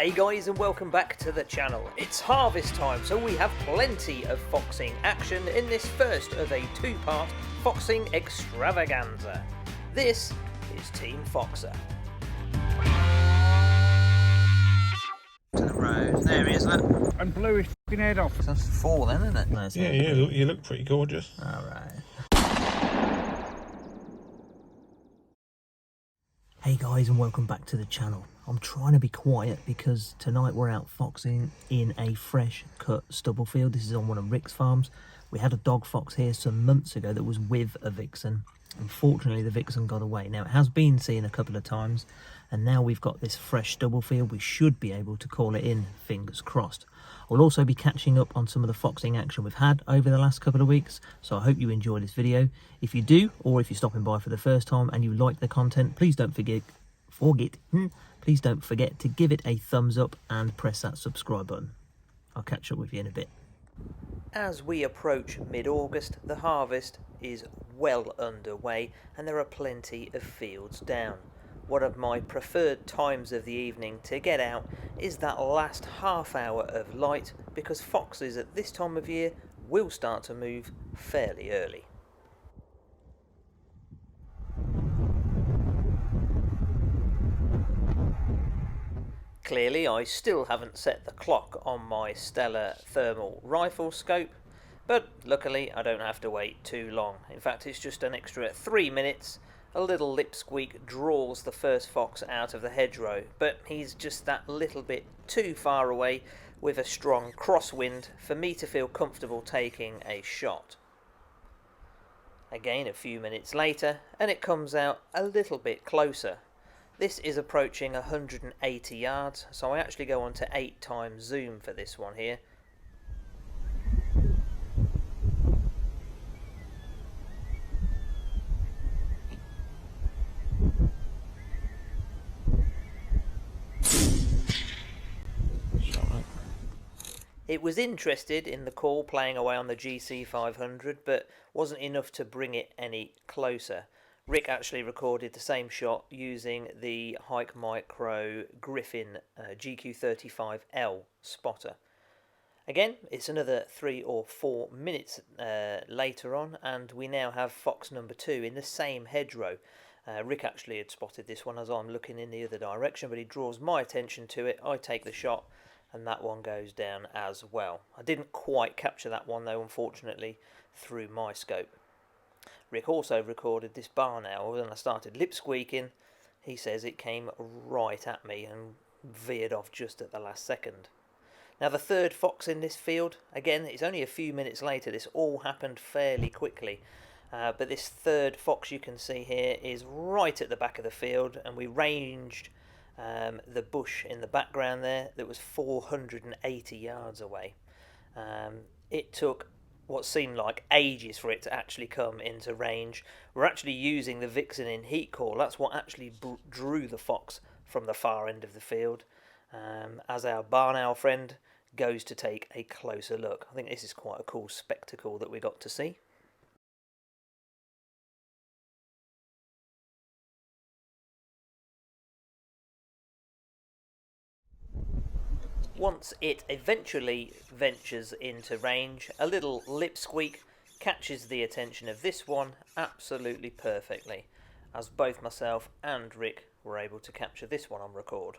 Hey guys, and welcome back to the channel. It's harvest time, so we have plenty of foxing action in this first of a two-part foxing extravaganza. This is Team Foxer. To the road. There he is, look. And blew his f***ing head off. That's four then, isn't it? No, Yeah, you look pretty gorgeous. Alright. Hey guys, and welcome back to the channel. I'm trying to be quiet because tonight we're out foxing in a fresh cut stubble field. This is on one of Rick's farms. We had a dog fox here some months ago that was with a vixen. Unfortunately, the vixen got away. Now, it has been seen a couple of times, and now we've got this fresh stubble field. We should be able to call it in, fingers crossed. We'll also be catching up on some of the foxing action we've had over the last couple of weeks, so I hope you enjoy this video. If you do, or if you're stopping by for the first time and you like the content, please don't forget to give it a thumbs up and press that subscribe button. I'll catch up with you in a bit. As we approach mid-August, the harvest is well underway and there are plenty of fields down. One of my preferred times of the evening to get out is that last half hour of light, because foxes at this time of year will start to move fairly early. Clearly, I still haven't set the clock on my Stellar thermal rifle scope, but luckily I don't have to wait too long. In fact, it's just an extra 3 minutes. A little lip squeak draws the first fox out of the hedgerow, but he's just that little bit too far away with a strong crosswind for me to feel comfortable taking a shot. Again, a few minutes later, and it comes out a little bit closer. This is approaching 180 yards, so I actually go on to 8x zoom for this one here. It was interested in the call playing away on the GC500, but wasn't enough to bring it any closer. Rick actually recorded the same shot using the HIKMICRO Griffin GQ35L spotter. Again, it's another 3 or 4 minutes later on, and we now have fox number 2 in the same hedgerow. Rick actually had spotted this one as I'm looking in the other direction, but he draws my attention to it. I take the shot, and that one goes down as well. I didn't quite capture that one though, unfortunately, through my scope. Rick also recorded this barn owl, and I started lip squeaking. He says it came right at me and veered off just at the last second. Now the third fox in this field, again, it's only a few minutes later. This all happened fairly quickly. But this third fox you can see here is right at the back of the field, and we ranged the bush in the background there that was 480 yards away. It took what seemed like ages for it to actually come into range. We're actually using the vixen in heat call. That's what actually drew the fox from the far end of the field, as our barn owl friend goes to take a closer look. I think this is quite a cool spectacle that we got to see. Once it eventually ventures into range, a little lip squeak catches the attention of this one absolutely perfectly, as both myself and Rick were able to capture this one on record.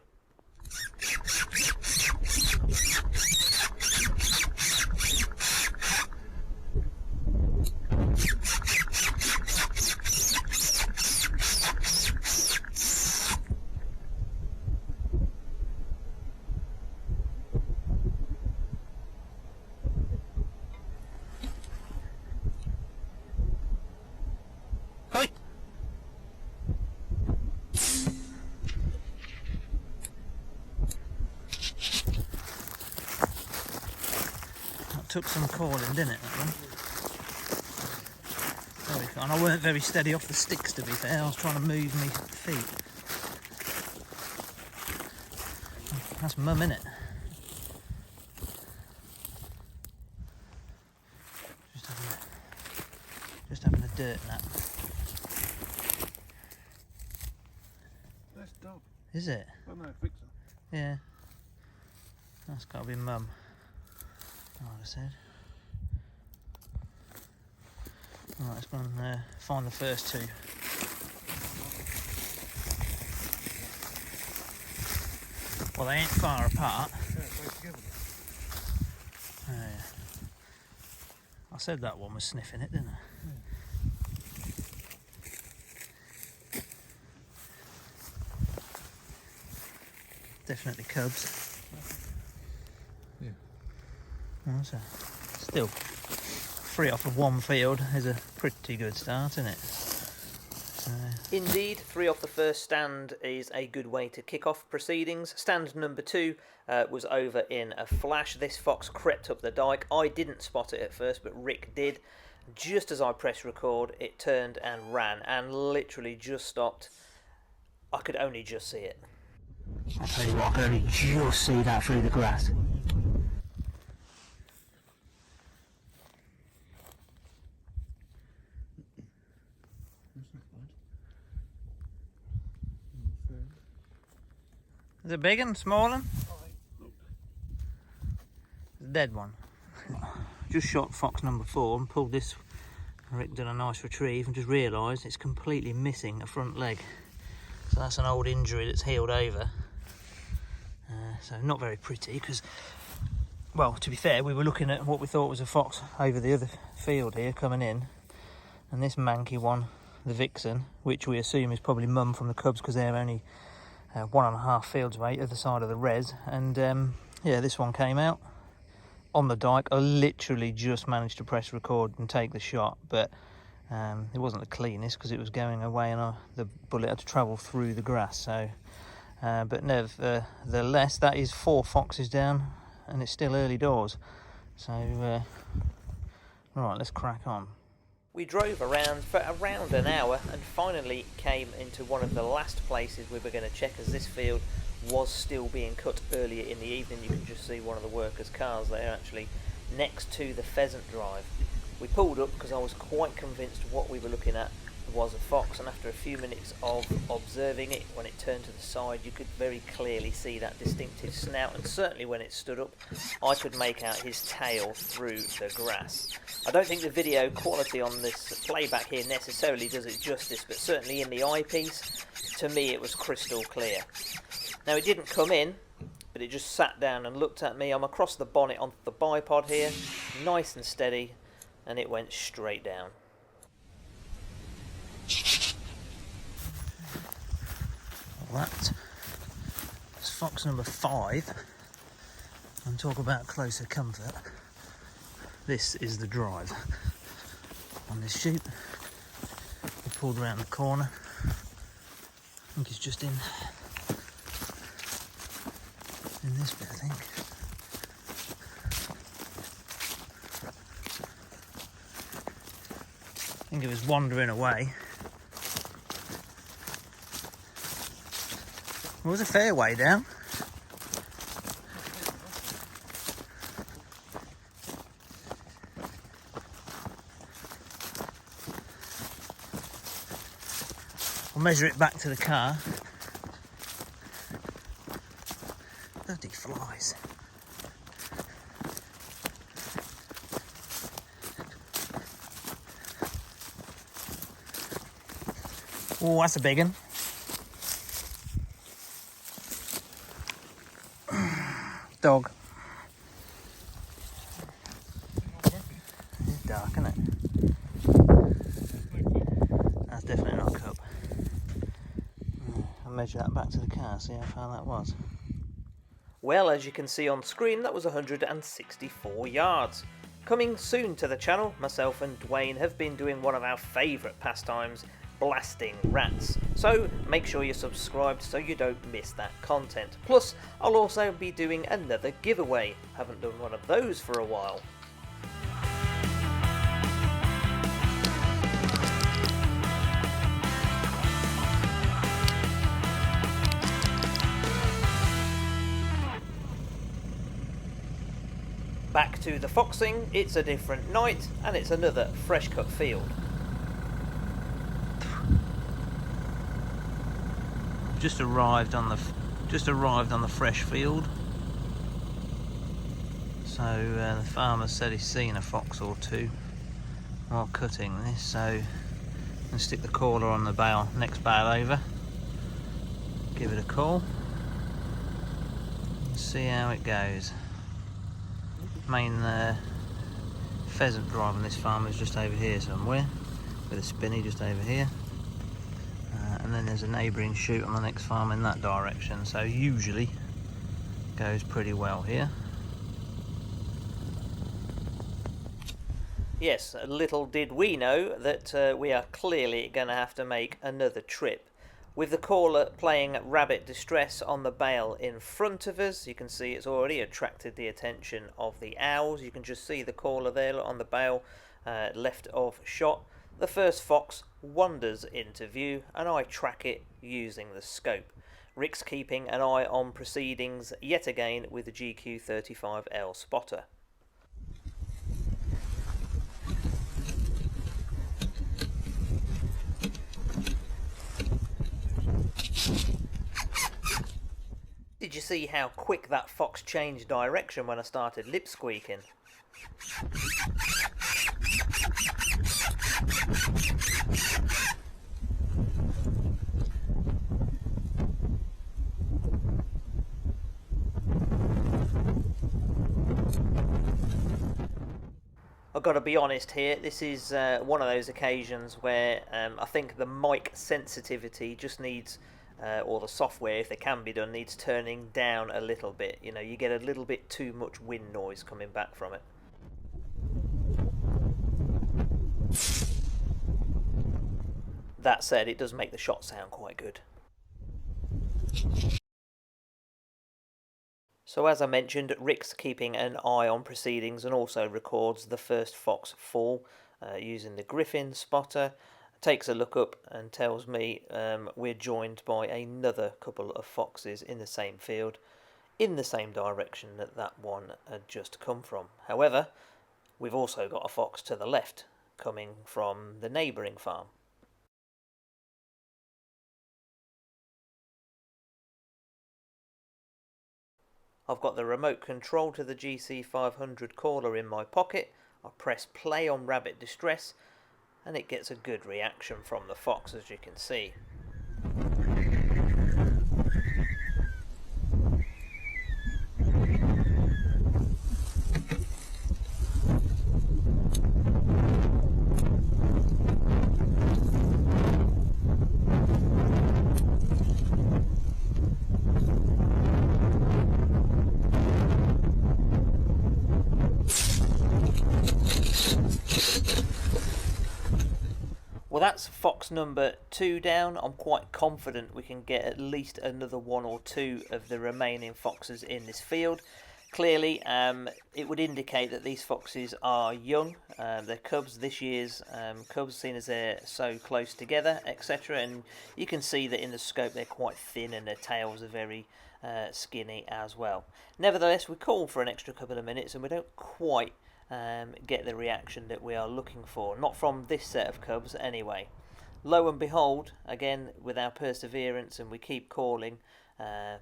Took some calling, didn't it, that one? There we go. And I weren't very steady off the sticks, to be fair. I was trying to move my feet. That's mum, innit? Just having a dirt nap. That's dog. Is it? Oh no, vixen. Yeah. That's got to be mum, I would have said. Right, let's go and find the first two. Well, they ain't far apart. Oh, yeah. I said that one was sniffing it, didn't I? Yeah. Definitely cubs. Yeah. Oh, so still 3 off of one field is a pretty good start, isn't it? So. Indeed, 3 off the first stand is a good way to kick off proceedings. Stand number 2 was over in a flash. This fox crept up the dike. I didn't spot it at first, but Rick did. Just as I pressed record, it turned and ran, and literally just stopped. I could only just see it. I'll tell you what, I could only just see that through the grass. Is it a big one, small one? It's a dead one. Just shot fox number 4 and pulled this. Rick done a nice retrieve and just realised it's completely missing a front leg. So that's an old injury that's healed over. So not very pretty because, well, to be fair, we were looking at what we thought was a fox over the other field here coming in. And this manky one, the vixen, which we assume is probably mum from the cubs because they're only 1.5 fields away, other side of the res. And yeah, this one came out on the dike. I literally just managed to press record and take the shot, but it wasn't the cleanest because it was going away and the bullet had to travel through the grass. So, but nevertheless, that is 4 foxes down, and it's still early doors. So, right, let's crack on. We drove around for around an hour and finally came into one of the last places we were going to check, as this field was still being cut earlier in the evening. You can just see one of the workers' cars there actually next to the pheasant drive. We pulled up because I was quite convinced what we were looking at was a fox, and after a few minutes of observing it, when it turned to the side, you could very clearly see that distinctive snout, and certainly when it stood up I could make out his tail through the grass. I don't think the video quality on this playback here necessarily does it justice, but certainly in the eyepiece, to me it was crystal clear. Now it didn't come in, but it just sat down and looked at me. I'm across the bonnet onto the bipod here, nice and steady, and it went straight down. Well, that is fox number 5. And talk about closer comfort. This is the drive on this sheep. We pulled around the corner. I think it's just in this bit, I think. I think it was wandering away. It was a fair way down. I'll measure it back to the car. Bloody flies. Oh, that's a big one. Dog. It's dark, isn't it? That's definitely not a cub. I'll measure that back to the car, see how far that was. Well, as you can see on screen, that was 164 yards. Coming soon to the channel, myself and Dewayne have been doing one of our favourite pastimes, blasting rats. So make sure you're subscribed so you don't miss that content. Plus, I'll also be doing another giveaway. Haven't done one of those for a while. Back to the foxing. It's a different night and it's another fresh cut field. Just arrived on the fresh field. So the farmer said he's seen a fox or two while cutting this, so I'm going to stick the caller on the bale, next bale over, give it a call and see how it goes. Main pheasant drive on this farm is just over here somewhere, with a spinney just over here, and then there's a neighbouring shoot on the next farm in that direction, so usually goes pretty well here. Yes, little did we know that we are clearly going to have to make another trip. With the caller playing Rabbit Distress on the bale in front of us, you can see it's already attracted the attention of the owls. You can just see the caller there on the bale, left of shot. The first fox wanders into view and I track it using the scope. Rick's keeping an eye on proceedings yet again with the GQ35L spotter. Did you see how quick that fox changed direction when I started lip squeaking? I've got to be honest here, this is one of those occasions where I think the mic sensitivity just needs, or the software, if it can be done, needs turning down a little bit. You know, you get a little bit too much wind noise coming back from it. That said, it does make the shot sound quite good. So as I mentioned, Rick's keeping an eye on proceedings and also records the first fox fall using the Griffin spotter. Takes a look up and tells me we're joined by another couple of foxes in the same field, in the same direction that that one had just come from. However, we've also got a fox to the left coming from the neighbouring farm. I've got the remote control to the GC500 caller in my pocket. I press play on Rabbit Distress and it gets a good reaction from the fox, as you can see. Well, that's fox number 2 down. I'm quite confident we can get at least another 1 or 2 of the remaining foxes in this field. Clearly, it would indicate that these foxes are young. They're cubs, this year's cubs, seen as they're so close together, etc. And you can see that in the scope they're quite thin and their tails are very skinny as well. Nevertheless, we call for an extra couple of minutes and we don't quite get the reaction that we are looking for, not from this set of cubs anyway. Lo and behold, again with our perseverance and we keep calling,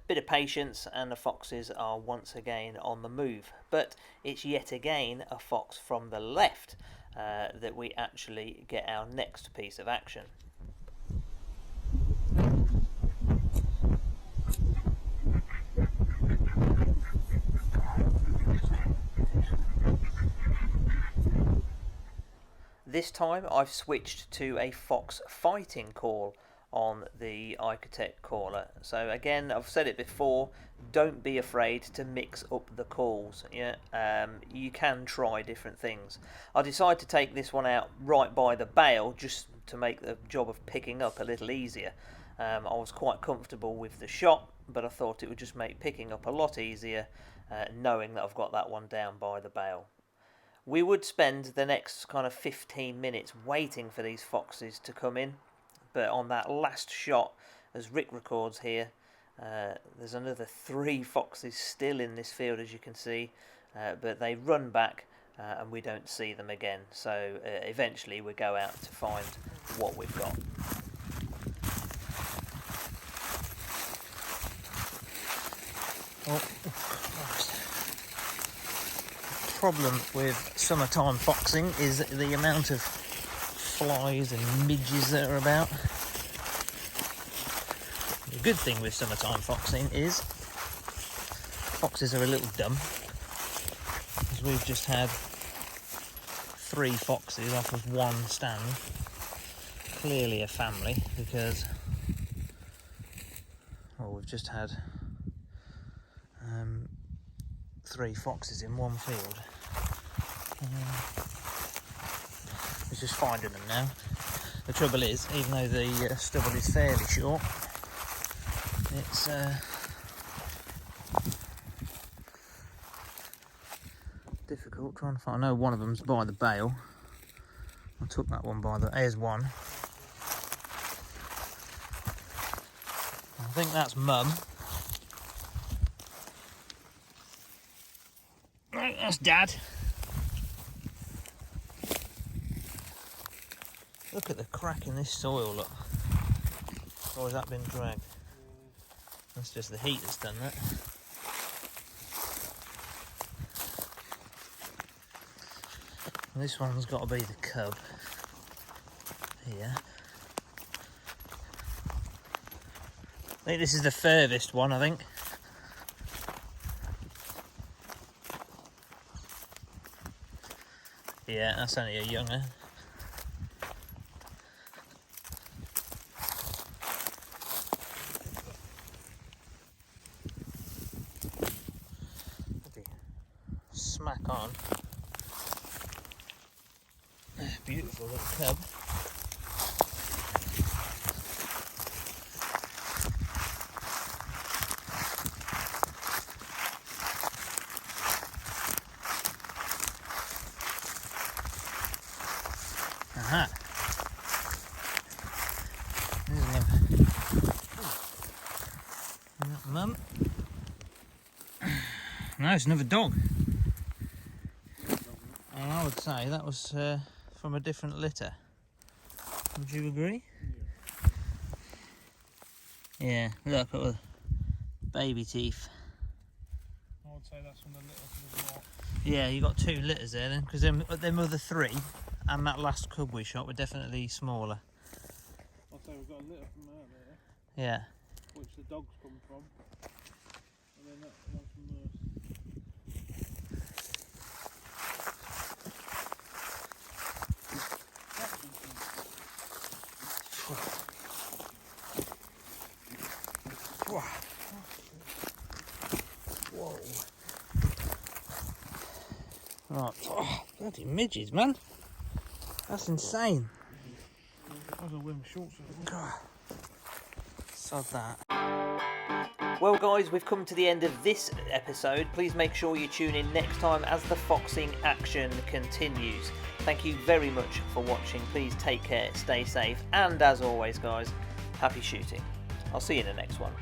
bit of patience and the foxes are once again on the move, but it's yet again a fox from the left that we actually get our next piece of action. This time I've switched to a fox fighting call on the HIKMICRO caller. So again, I've said it before, don't be afraid to mix up the calls. Yeah, you can try different things. I decided to take this one out right by the bale just to make the job of picking up a little easier. I was quite comfortable with the shot, but I thought it would just make picking up a lot easier knowing that I've got that one down by the bale. We would spend the next kind of 15 minutes waiting for these foxes to come in, but on that last shot, as Rick records here, there's another 3 foxes still in this field, as you can see, but they run back and we don't see them again. So eventually we go out to find what we've got. problem with summertime foxing is the amount of flies and midges that are about. The good thing with summertime foxing is foxes are a little dumb, because we've just had 3 foxes off of one stand. Clearly a family, because we've just had 3 foxes in one field. It's just finding them now. The trouble is, even though the stubble is fairly short, it's difficult trying to find. I know one of them's by the bale. I took that one by the... There's one. I think that's Mum. No, that's Dad. Look at the crack in this soil, look. Or has that been dragged? That's just the heat that's done that. And this one's got to be the cub. Here. I think this is the furthest one, I think. Yeah, that's only a younger. Smack on. Beautiful little cub. Aha. There's him. Mum. No, it's another dog. And I would say that was from a different litter. Would you agree? Yeah, look at the baby teeth. I would say that's from the litter as well. Yeah, you got 2 litters there then, because them other 3 and that last cub we shot were definitely smaller. I'd say we've got a litter from out there, Yeah. which the dogs come from, and then that one from the... Whoa. Right. Oh, bloody midges, man. That's insane. I was going to wear my shorts. Sod that. Well guys, we've come to the end of this episode. Please make sure you tune in next time as the foxing action continues. Thank you very much for watching. Please take care, stay safe, and as always guys, happy shooting. I'll see you in the next one.